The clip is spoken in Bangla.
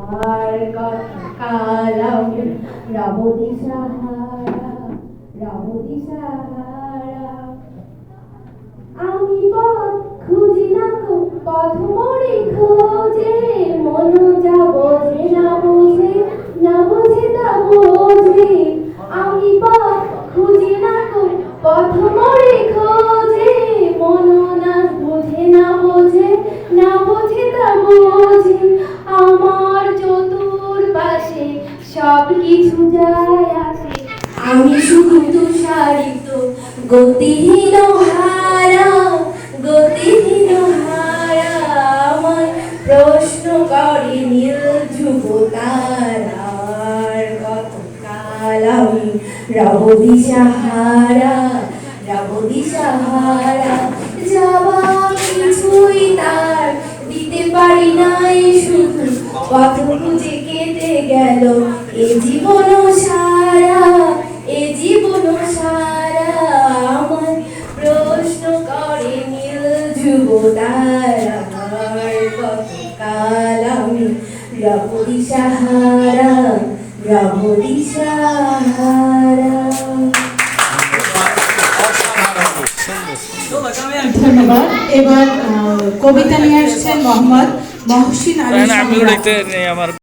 আর কতকাল আমি রব দিশাহারা, রব দিশাহারা। আমি পথ খুঁজি না গো, পথ মোরে খোঁজে, মন যা বোঝে না বোঝে, না বোঝে তা বোঝে। আমি পথ খুঁজি না গো, পথ মোরে খোঁজে, মন না বোঝে না বোঝে, না বোঝে তা বোঝে। আমার চতুর্পাশে সব কিছু যায় আসে, আমি শুধু তুষারিত গতিহীন হারা, গতিহীন হারা। আমায় প্রশ্ন করে নীল ধ্রুব তারার, কতকাল আমি রব দিশাহারা, রব দিশাহারা। যাওয়া কিছুই তার দিতে পারি নাই, শুধু পথ খুঁজে কেটে গেল এ জীবন সারা, এ জীবন সারা। আমায় প্রশ্ন করে নীল ধ্রুব তারার, কতকাল আমি রব দিশাহারা, রব দিশাহারা। ধন্যবাদ। এবার কবিতা নিয়ে আসছেন মোহাম্মদ মহসিন আলী।